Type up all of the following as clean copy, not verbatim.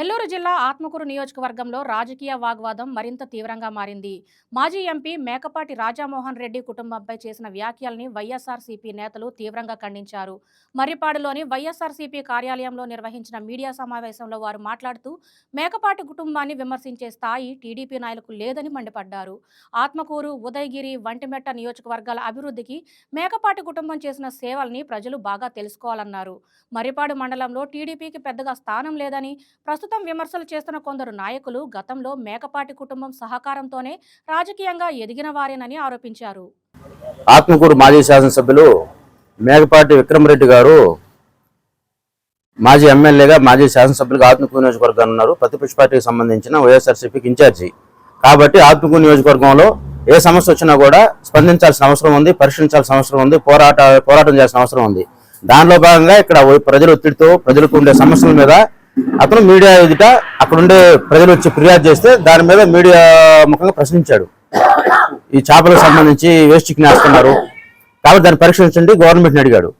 నెల్లూరు జిల్లా ఆత్మకూరు నియోజకవర్గంలో రాజకీయ వాగ్వాదం మరింత తీవ్రంగా మారింది. మాజీ ఎంపీ మేకపాటి రాజమోహన్ రెడ్డి కుటుంబంపై చేసిన వ్యాఖ్యల్ని వైఎస్ఆర్సీపీ నేతలు తీవ్రంగా ఖండించారు. మర్రిపాడులోని వైఎస్ఆర్సీపీ కార్యాలయంలో నిర్వహించిన మీడియా సమావేశంలో వారు మాట్లాడుతూ మేకపాటి కుటుంబాన్ని విమర్శించే స్థాయి టీడీపీ నాయకులకు లేదని మండిపడ్డారు. ఆత్మకూరు, ఉదయగిరి, వంటిమెట్ట నియోజకవర్గాల అభివృద్ధికి మేకపాటి కుటుంబం చేసిన సేవల్ని ప్రజలు బాగా తెలుసుకోవాలన్నారు. మర్రిపాడు మండలంలో టీడీపీకి పెద్దగా స్థానం లేదని, ప్రస్తుతం విమర్శలు చేస్తున్న కొందరు నాయకులు గతంలో మేకపాటి కుటుంబం సహకారంతోనే రాజకీయంగా ఎదిగిన వారేనని ఆరోపించారు. ఆత్మకూరు మాజీ శాసనసభ్యులు మేకపాటి విక్రమరెడ్డి గారు మాజీ ఎమ్మెల్యేగా, మాజీ శాసనసభ్యులుగా ఆత్మకూరు నియోజకవర్గాన్ని ఉన్నారు. ప్రతిపక్ష పార్టీకి సంబంధించిన వైఎస్ఆర్సీపీకి ఇన్ఛార్జి కాబట్టి ఆత్మకూరు నియోజకవర్గంలో ఏ సమస్య వచ్చినా కూడా స్పందించాల్సిన అవసరం ఉంది, పరిశీలించాల్సిన అవసరం ఉంది, పోరాటం చేయాల్సిన అవసరం ఉంది. దానిలో భాగంగా ఇక్కడ ప్రజల ఒత్తిడితో ప్రజలకు ఉండే సమస్యల మీద అతను మీడియా ఎదుట అక్కడుండే ప్రజలు వచ్చి ఫిర్యాదు చేస్తే దాని మీద మీడియా ముఖంగా ప్రశ్నించాడు. ఈ చేపలకు సంబంధించి వేస్ట్ చికెన్ వేస్తున్నారు కాబట్టి దాన్ని పరీక్షించండి గవర్నమెంట్ని అడిగాడు.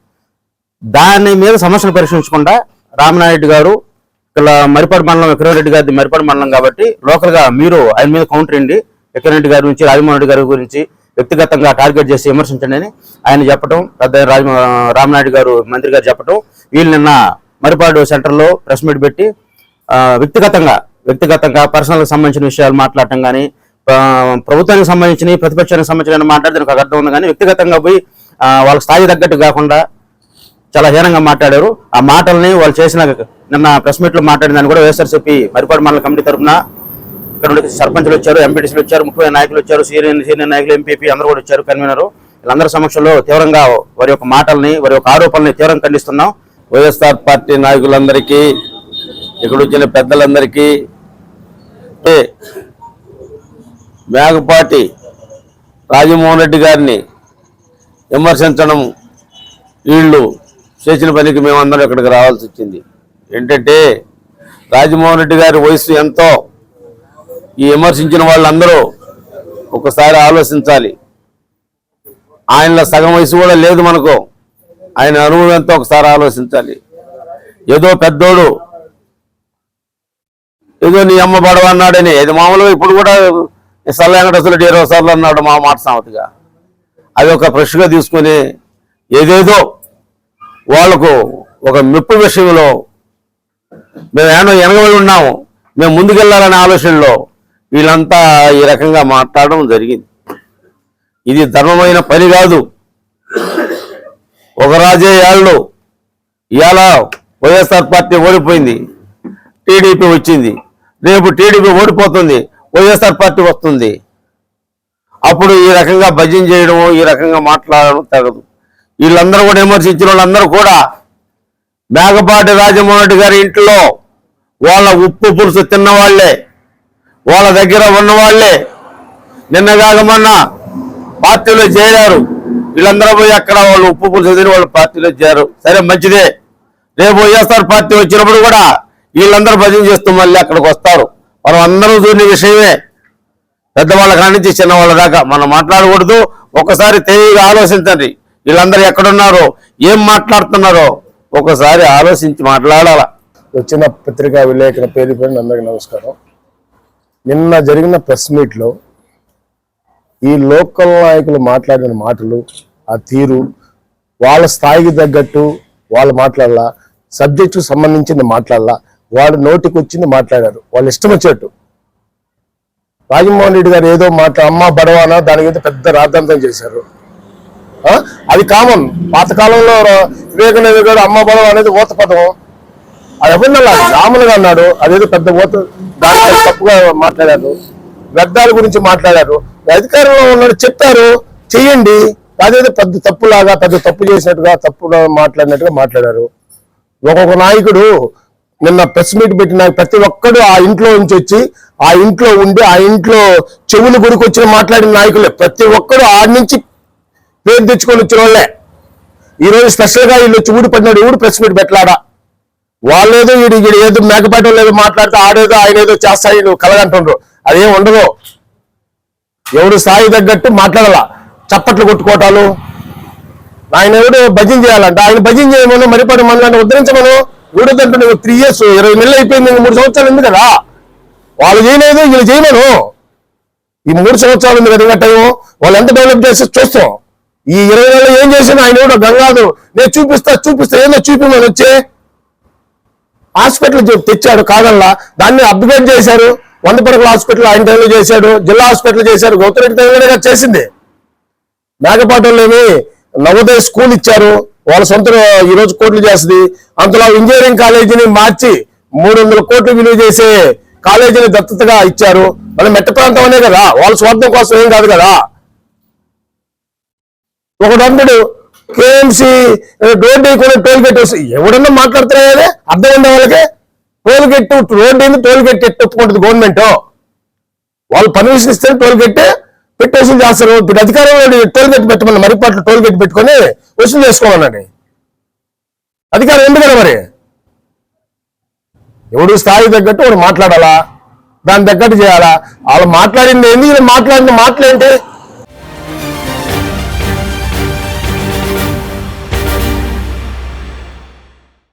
దాని మీద సమస్యలు పరిశీలించకుండా రామనాయుడు గారు ఇక్కడ మర్రిపాడు మండలం, విక్రమరెడ్డి గారి మర్రిపాడు మండలం కాబట్టి లోకల్గా మీరు ఆయన మీద కౌంటర్ ఇండి విక్రమరెడ్డి గారి గురించి, రాజమోహన్ రెడ్డి గారి గురించి వ్యక్తిగతంగా టార్గెట్ చేసి విమర్శించండి అని ఆయన చెప్పడం, పెద్ద రామనాయుడు గారు మంత్రి గారు చెప్పడం, వీళ్ళు నిన్న మర్రిపాడు సెంటర్లో ప్రెస్ మీట్ పెట్టి వ్యక్తిగతంగా పర్సనల్కి సంబంధించిన విషయాలు మాట్లాడటం కానీ, ప్రభుత్వానికి సంబంధించిన ప్రతిపక్షానికి సంబంధించిన మాట్లాడితే ఒక అర్థం ఉంది కానీ వ్యక్తిగతంగా పోయి వాళ్ళ స్థాయి తగ్గట్టు కాకుండా చాలా హీనంగా మాట్లాడారు. ఆ మాటల్ని వాళ్ళు చేసిన నిన్న ప్రెస్ మీట్లో మాట్లాడిన దాన్ని కూడా వైఎస్ఆర్సీపీ మర్రిపాడు మండల కమిటీ తరఫున ఇక్కడ నుండి సర్పంచులు వచ్చారు, ఎంపీటీసీలు వచ్చారు, ముఖ్యమైన నాయకులు వచ్చారు, సీనియర్ నాయకులు, ఎంపీపీ అందరూ కూడా వచ్చారు, కన్వీనరు. వీళ్ళందరి సమక్షంలో తీవ్రంగా వారి యొక్క మాటల్ని, వారి యొక్క ఆరోపణల్ని తీవ్రంగా ఖండిస్తున్నాం. వైఎస్ఆర్ పార్టీ నాయకులందరికీ, ఇక్కడ వచ్చిన పెద్దలందరికీ, మేకపాటి రాజమోహన్ రెడ్డి గారిని విమర్శించడం వీళ్ళు చేసిన పనికి మేమందరం ఇక్కడికి రావాల్సి వచ్చింది. ఏంటంటే రాజమోహన్ రెడ్డి గారి వయసు ఎంతో ఈ విమర్శించిన వాళ్ళందరూ ఒకసారి ఆలోచించాలి. ఆయనలో సగం వయసు కూడా లేదు మనకు. ఆయన అనుభవం ఎంతో ఒకసారి ఆలోచించాలి. ఏదో పెద్దోడు ఏదో నీ అమ్మ బడవ అన్నాడని, అది మామూలుగా ఇప్పుడు కూడా సల్లెంకటేశ్వర 20 సార్లు అన్నాడు మా మాట సామెతగా. అది ఒక ఫ్రెష్గా తీసుకొని ఏదేదో వాళ్లకు ఒక మెప్పు విషయంలో మేము ఏమో వెనకబడి ఉన్నాము, మేము ముందుకెళ్లాలనే ఆలోచనలో వీళ్ళంతా ఈ రకంగా మాట్లాడడం జరిగింది. ఇది ధర్మమైన పని కాదు. ఒక రాజే ఏళ్ళు ఇవాళ వైఎస్ఆర్ పార్టీ ఓడిపోయింది, టీడీపీ వచ్చింది, రేపు టీడీపీ ఓడిపోతుంది, వైఎస్ఆర్ పార్టీ వస్తుంది. అప్పుడు ఈ రకంగా భజన చేయడము, ఈ రకంగా మాట్లాడడం తగదు. వీళ్ళందరూ కూడా విమర్శించిన వాళ్ళందరూ కూడా మేకపాటి రాజమోహన్ రెడ్డి గారి ఇంట్లో వాళ్ళ ఉప్పు పులుసు తిన్నవాళ్లే, వాళ్ళ దగ్గర ఉన్నవాళ్లే. నిన్నగాక మొన్న పార్టీలో చేరారు. వీళ్ళందరూ పోయి అక్కడ వాళ్ళు ఉప్పు పులుసు తిని వాళ్ళు పార్టీలో చేరారు. సరే, మంచిదే. రేపు వైఎస్ఆర్ పార్టీ వచ్చినప్పుడు కూడా వీళ్ళందరూ భజన చేస్తూ మళ్ళీ అక్కడికి వస్తారు. మనం అందరూ చూసిన విషయమే. పెద్దవాళ్ళ కానించి చిన్నవాళ్ళ దాకా మనం మాట్లాడకూడదు. ఒకసారి తెలివిగా ఆలోచించండి. వీళ్ళందరూ ఎక్కడున్నారో, ఏం మాట్లాడుతున్నారో ఒకసారి ఆలోచించి మాట్లాడాల. వచ్చిన పత్రికా విలేకరుల పేరు అందరికీ నమస్కారం. నిన్న జరిగిన ప్రెస్ మీట్లో ఈ లోకల్ నాయకులు మాట్లాడిన మాటలు, ఆ తీరు, వాళ్ళ స్థాయికి తగ్గట్టు వాళ్ళు మాట్లాడాల, సబ్జెక్టుకు సంబంధించింది మాట్లాడాల, వాళ్ళు నోటికి వచ్చింది మాట్లాడారు. వాళ్ళు ఇష్టం వచ్చేట్టు. రాజమోహన్ రెడ్డి గారు ఏదో అమ్మ బడవానా దానికి పెద్ద రాద్ధాంతం చేశారు. అది కామన్. పాతకాలంలో వివేకానంద గారు అమ్మ బడవ అనేది ఓత పదం. అది ఎవరినలా రాములుగా అన్నాడు, అదేదో పెద్ద ఓత, దాంట్లో తప్పుగా మాట్లాడారు. వ్యర్థాల గురించి మాట్లాడారు. అధికారంలో ఉన్నాడు చెప్పారు, చెయ్యండి. అదేదో పెద్ద తప్పులాగా, పెద్ద తప్పు చేసినట్టుగా, తప్పుగా మాట్లాడినట్టుగా మాట్లాడారు. ఒక్కొక్క నాయకుడు నిన్న ప్రెస్ మీట్ పెట్టిన ప్రతి ఒక్కడు ఆ ఇంట్లో నుంచి వచ్చి, ఆ ఇంట్లో ఉండి, ఆ ఇంట్లో చెవులు గురికి వచ్చి మాట్లాడిన నాయకులే. ప్రతి ఒక్కడు ఆడి నుంచి పేరు తెచ్చుకొని వచ్చిన వాళ్ళే. ఈరోజు స్పెషల్గా వీళ్ళు చూడు పడినాడు, ఎవడు ప్రెస్ మీట్ పెట్టలాడా? వాళ్ళేదో వీడు ఏదో మేకపాటి ఏదో మాట్లాడితే ఆడేదో ఆయన ఏదో చేస్తాయి నువ్వు కలగంటుండ్రు. అదేం ఉండదు. ఎవడు స్థాయి తగ్గట్టు మాట్లాడాల. చప్పట్లు కొట్టుకోవటాలు, ఆయన ఎవడు భజన చేయాలంట, ఆయన భజన చేయమను, మరిపాటి మండలాన్ని ఉద్ధరించమను. ఊడదంటే 3 years 20 నెలలు అయిపోయింది, 3 సంవత్సరాలు ఉంది కదా, వాళ్ళు చేయలేదు, వీళ్ళు చేయమను. ఈ 3 సంవత్సరాలు ఉంది కదా టైం, వాళ్ళు ఎంత డెవలప్ చేస్తే చూస్తాం. ఈ 20 నెలలు ఏం చేసినా ఆయన కూడా గంగాధర్ నేను చూపిస్తా ఏందో చూపిమని వచ్చే హాస్పిటల్ తెచ్చాడు కాదల్లా, దాన్ని అప్గ్రేడ్ చేశారు. 100 పడకల హాస్పిటల్ ఆయన టైంలో చేశాడు, జిల్లా హాస్పిటల్ చేశారు, గౌతమ్ రెడ్డి టైంలోనే చేసింది. మేకపాటలోని నవోదయ స్కూల్ ఇచ్చారు, వాళ్ళ సొంత ఈరోజు కోట్లు చేస్తుంది. అంతలో ఇంజనీరింగ్ కాలేజీని మార్చి 300 కోట్లు విలువ చేసే కాలేజీని దత్తతగా ఇచ్చారు. మన మెట్ట ప్రాంతం అనే కదా, వాళ్ళ స్వార్థం కోసం ఏం కాదు కదా. ఒకడు కేఎంసీ రోడ్డు కూడా టోల్ గేట్ వస్తుంది, ఎవడన్నా మాట్లాడుతున్నాయనే అర్థం ఉండే వాళ్ళకి. టోల్ గేట్ రోడ్డు ఏంది, టోల్ గేట్ ఎట్టు ఒప్పుకుంటుంది గవర్నమెంట్, వాళ్ళు పర్మిషన్ ఇస్తే టోల్ గేట్ పెట్టి వసూలు చేస్తారు. ఇప్పుడు అధికారంలో టోల్ గేట్ పెట్టమని మరిపాట్లు టోల్ గేట్ పెట్టుకొని వసూలు చేసుకోమన్నాడు. అధికారం ఉంది కదా, మరి ఎవడు స్థాయి తగ్గట్టు వాడు మాట్లాడాలా, దాని తగ్గట్టు చేయాలా. వాళ్ళు మాట్లాడింది ఏంది, వీళ్ళు మాట్లాడిన మాటలేంటి?